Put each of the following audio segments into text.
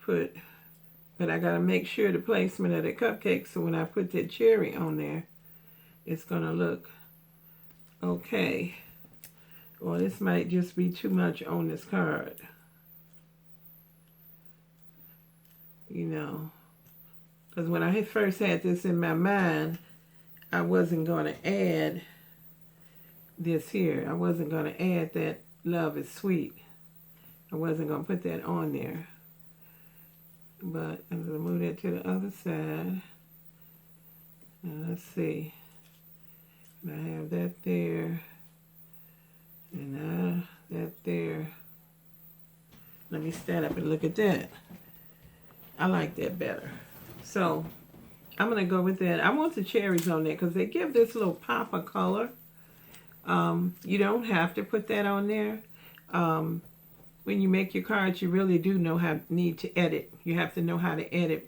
put, but I gotta make sure the placement of the cupcake, so when I put that cherry on there, it's gonna look okay. Or this might just be too much on this card. You know, because when I first had this in my mind, I wasn't going to add this here. I wasn't going to add that love is sweet. I wasn't going to put that on there. But I'm going to move that to the other side. And let's see. I have that there. And that there. Let me stand up and look at that. I like that better. So I'm going to go with that. I want the cherries on there because they give this little pop of color. You don't have to put that on there. When you make your cards, you really do need to edit. You have to know how to edit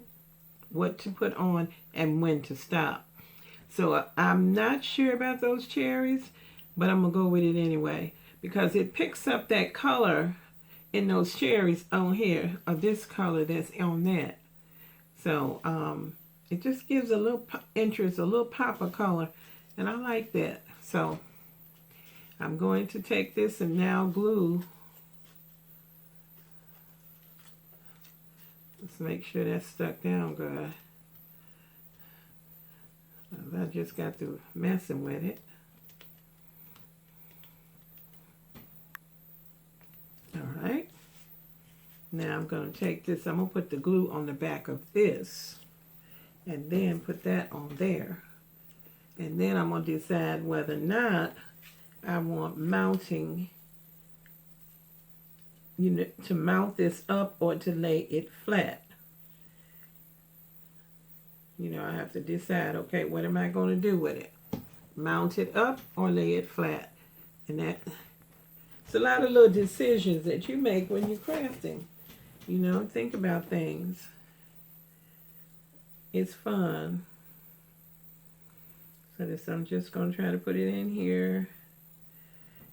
what to put on and when to stop. So I'm not sure about those cherries, but I'm going to go with it anyway because it picks up that color in those cherries on here, or this color that's on that. So it just gives a little interest, a little pop of color, and I like that. So I'm going to take this and now glue. Let's make sure that's stuck down good. I just got through messing with it. All right. Now I'm going to take this, I'm going to put the glue on the back of this and then put that on there. And then I'm going to decide whether or not I want mounting, to mount this up or to lay it flat. I have to decide, okay, what am I going to do with it? Mount it up or lay it flat? And it's a lot of little decisions that you make when you're crafting. Think about things. It's fun. So I'm just going to try to put it in here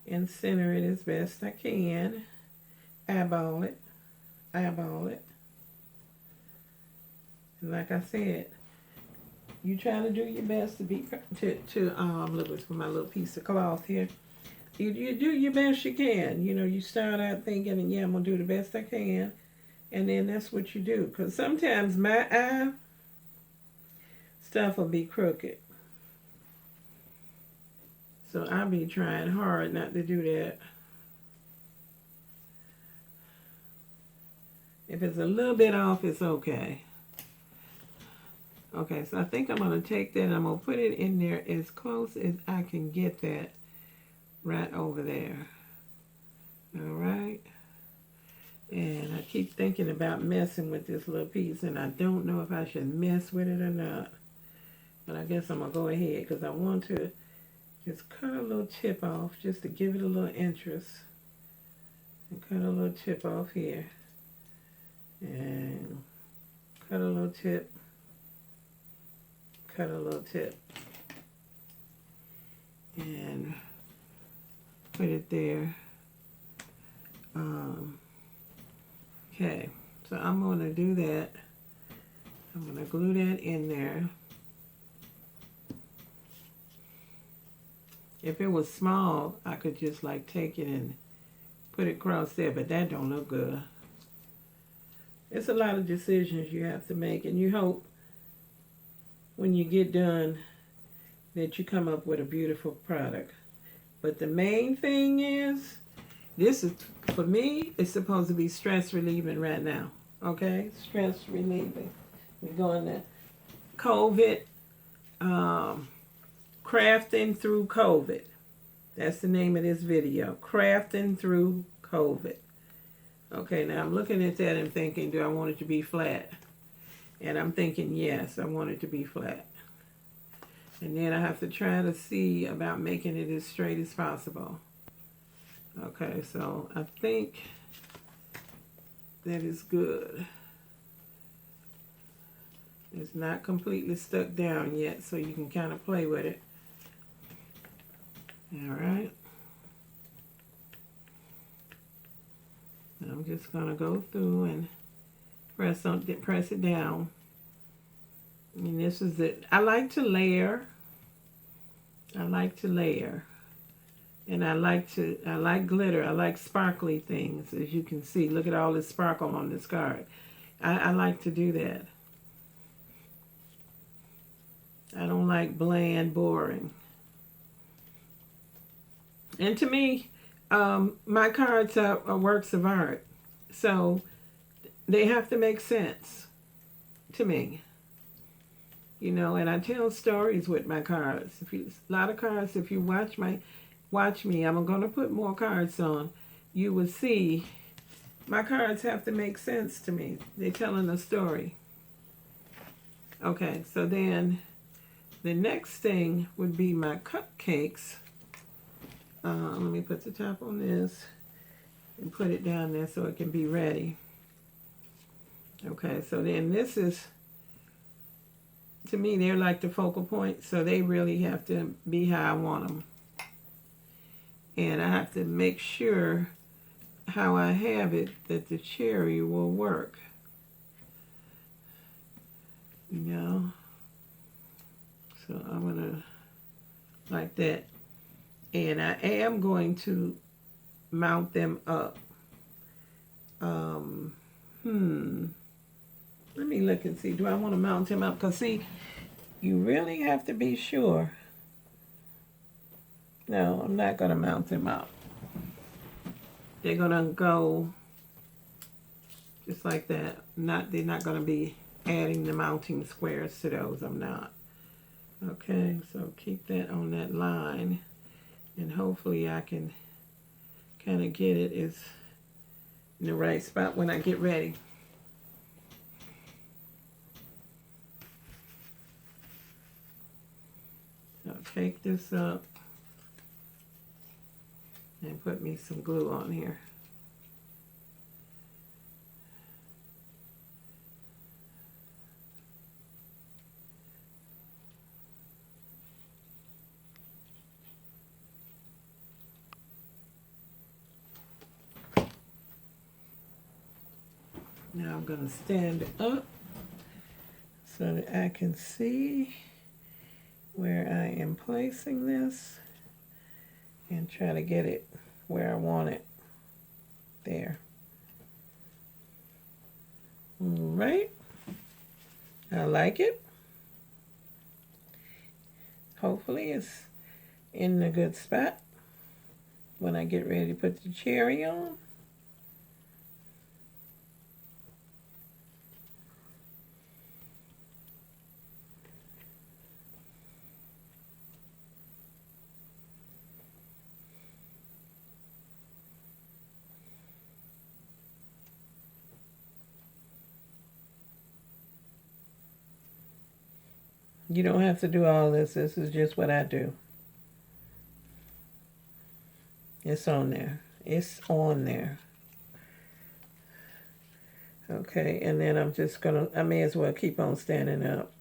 and center it as best I can. Eyeball it. Eyeball it. And like I said, you try to do your best to look for my little piece of cloth here. You do your best you can. You start out thinking, yeah, I'm going to do the best I can. And then that's what you do. Because sometimes my eye stuff will be crooked. So I'll be trying hard not to do that. If it's a little bit off, it's okay. Okay, so I think I'm going to take that and I'm going to put it in there as close as I can get that right over there. All right. And I keep thinking about messing with this little piece, and I don't know if I should mess with it or not. But I guess I'm going to go ahead because I want to just cut a little tip off just to give it a little interest. And cut a little tip off here. And cut a little tip. Cut a little tip. And put it there. Okay, so I'm going to do that. I'm going to glue that in there. If it was small, I could just take it and put it across there, but that don't look good. It's a lot of decisions you have to make, and you hope when you get done that you come up with a beautiful product. But the main thing is, this is, for me, it's supposed to be stress relieving right now. Okay? Stress relieving. We're going to COVID, crafting through COVID. That's the name of this video. Crafting through COVID. Okay, now I'm looking at that and thinking, do I want it to be flat? And I'm thinking, yes, I want it to be flat. And then I have to try to see about making it as straight as possible. Okay, so I think that is good. It's not completely stuck down yet, so you can kind of play with it. All right. I'm just going to go through and Press it down. And this is it. I like to layer. And I like glitter. I like sparkly things, as you can see. Look at all this sparkle on this card. I like to do that. I don't like bland, boring. And to me, my cards are works of art. So they have to make sense to me. You know, and I tell stories with my cards. A lot of cards, if you watch me, I'm going to put more cards on. You will see my cards have to make sense to me. They're telling a story. Okay, so then the next thing would be my cupcakes. Let me put the top on this and put it down there so it can be ready. Okay, so then this is, to me, they're like the focal point, so they really have to be how I want them. And I have to make sure how I have it that the cherry will work. You know? So I'm going to, like that. And I am going to mount them up. Let me look and see. Do I want to mount him up? Because, see, you really have to be sure. No, I'm not going to mount them up. They're going to go just like that. They're not going to be adding the mounting squares to those. I'm not. Okay, so keep that on that line. And hopefully I can kind of get it in the right spot when I get ready. I'll take this up and put me some glue on here. Now I'm going to stand up so that I can see where I am placing this and try to get it where I want it. There. All right. I like it. Hopefully it's in a good spot when I get ready to put the cherry on. You don't have to do all this. This is just what I do. It's on there. It's on there. Okay, and then I'm just going to, I may as well keep on standing up.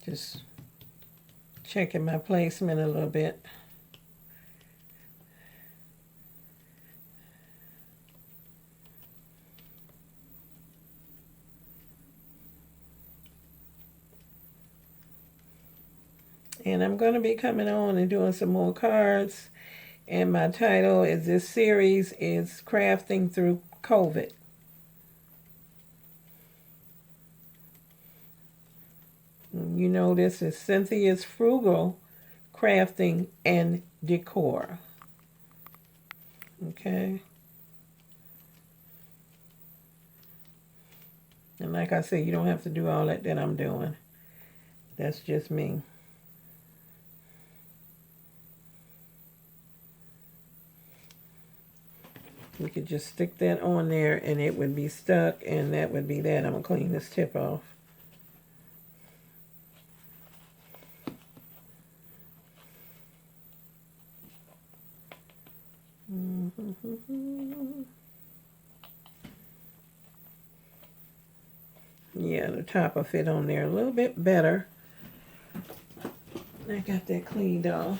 Just checking my placement a little bit. And I'm going to be coming on and doing some more cards. And my title is, this series is Crafting Through COVID. You know, this is Cynthia's Frugal Crafting and Decor. Okay. And like I said, you don't have to do all that I'm doing. That's just me. We could just stick that on there and it would be stuck, and that would be that. I'm going to clean this tip off. Yeah, the top will fit on there a little bit better. I got that cleaned off.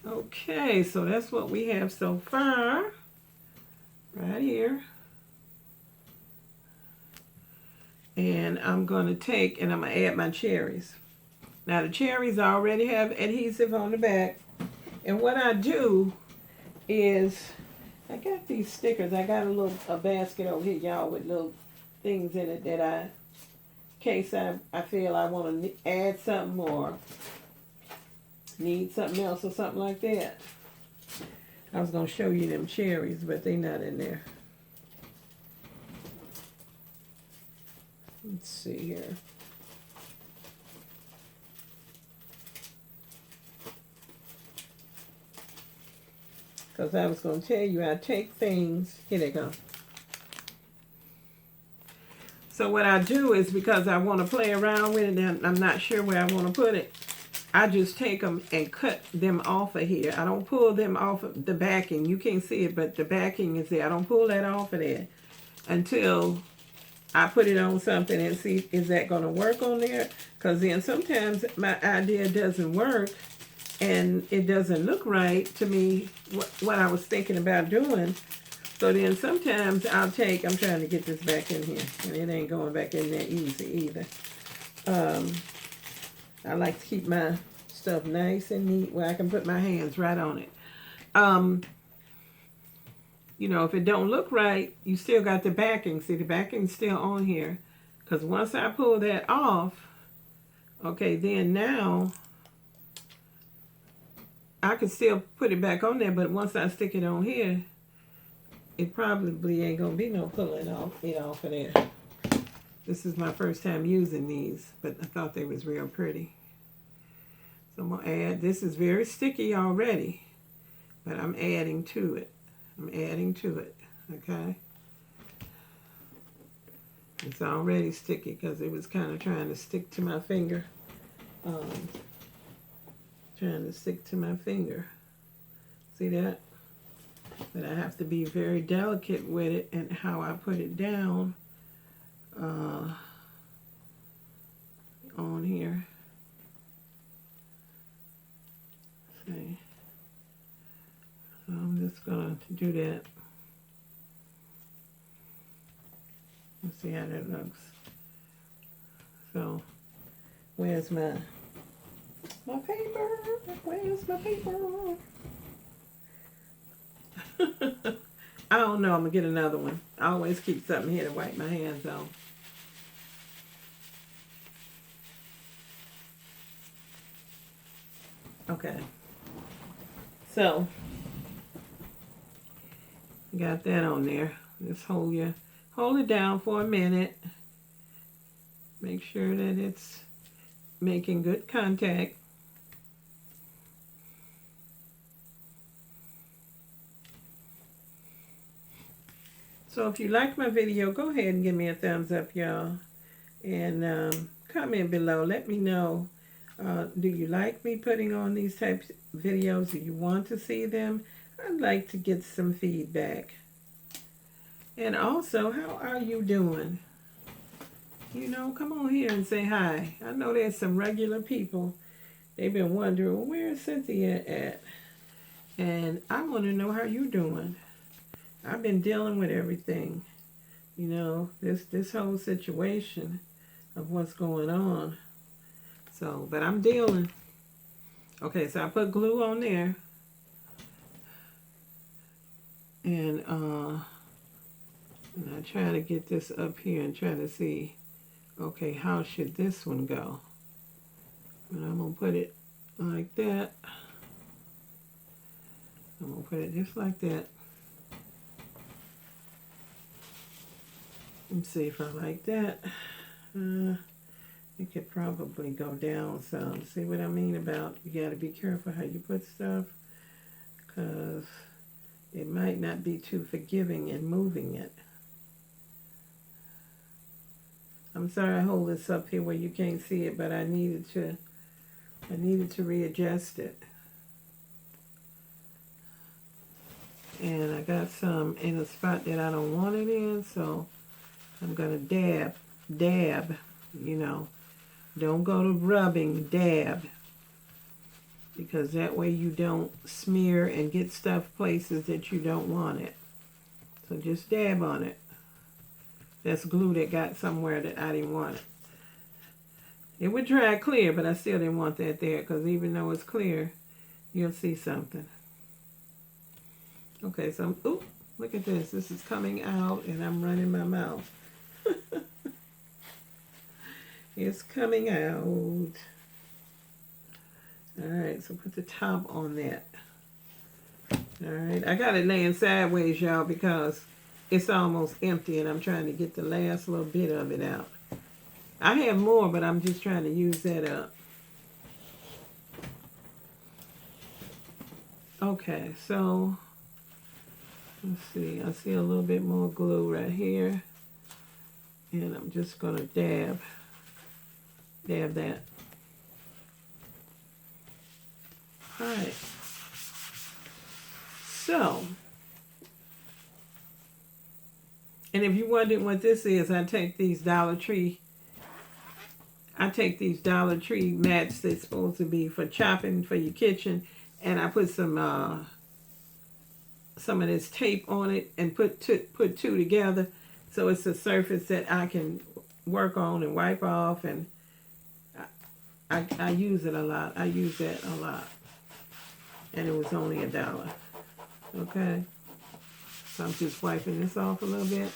Okay, so that's what we have so far. Right here. And I'm going to take and I'm going to add my cherries. Now the cherries already have adhesive on the back. And what I do is, I got these stickers. I got a basket over here, y'all, with little things in it that in case I feel I want to add something or need something else or something like that. I was going to show you them cherries, but they're not in there. Let's see here. Because I was going to tell you, I take things, here they go. So what I do is, because I want to play around with it and I'm not sure where I want to put it, I just take them and cut them off of here. I don't pull them off of the backing. You can't see it, but the backing is there. I don't pull that off of there until I put it on something and see, is that going to work on there? Because then sometimes my idea doesn't work and it doesn't look right to me, what I was thinking about doing. So then sometimes I'm trying to get this back in here, and it ain't going back in there easy either. I like to keep my stuff nice and neat where I can put my hands right on it. You know, if it don't look right, you still got the backing. See, the backing's still on here. Because once I pull that off, okay, then now I can still put it back on there, but once I stick it on here, it probably ain't going to be no pulling it off of there. This is my first time using these, but I thought they was real pretty. So I'm going to add, this is very sticky already, but I'm adding to it. I'm adding to it, okay? It's already sticky because it was kind of trying to stick to my finger. Trying to stick to my finger. See that? But I have to be very delicate with it and how I put it down on here. See? So I'm just going to do that. Let's see how that looks. So, where's my paper? Where's my paper? I don't know. I'm going to get another one. I always keep something here to wipe my hands on. Okay. So, got that on there. Just hold it down for a minute. Make sure that it's making good contact. So if you like my video, go ahead and give me a thumbs up, y'all. And comment below. Let me know, do you like me putting on these types of videos? Do you want to see them? I'd like to get some feedback. And also, how are you doing? You know, come on here and say hi. I know there's some regular people. They've been wondering, well, where is Cynthia at? And I want to know how you're doing. I've been dealing with everything. You know, this whole situation of what's going on. So, but I'm dealing. Okay, so I put glue on there. And I try to get this up here and try to see, okay, how should this one go? And I'm going to put it like that. I'm going to put it just like that. Let's see if I like that. You could probably go down some. See what I mean about you got to be careful how you put stuff, because it might not be too forgiving in moving it. I'm sorry I hold this up here where you can't see it, but I needed to readjust it. And I got some in a spot that I don't want it in, so I'm gonna dab, you know. Don't go to rubbing, dab. Because that way you don't smear and get stuff places that you don't want it. So just dab on it. That's glue that got somewhere that I didn't want it. It would dry clear, but I still didn't want that there, because even though it's clear, you'll see something. Okay, so, ooh, look at this. This is coming out, and I'm running my mouth. It's coming out. All right, so put the top on that. All right, I got it laying sideways, y'all, because it's almost empty, and I'm trying to get the last little bit of it out. I have more, but I'm just trying to use that up. Okay, so let's see. I see a little bit more glue right here, and I'm just gonna dab that. All right. So, and if you're wondering what this is, I take these Dollar Tree mats that's supposed to be for chopping for your kitchen, and I put some of this tape on it and put two together, so it's a surface that I can work on and wipe off, and I use it a lot. I use that a lot, and it was only $1. Okay, so I'm just wiping this off a little bit.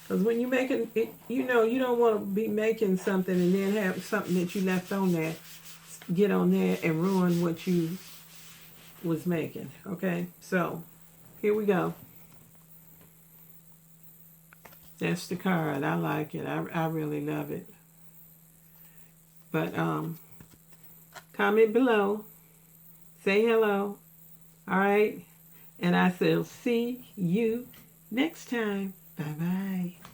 Because when you're making it, you know, you don't want to be making something and then have something that you left on there get on there and ruin what you was making. Okay, so here we go. That's the card. I like it. I really love it. But comment below. Say hello. All right, and I shall see you next time. Bye-bye.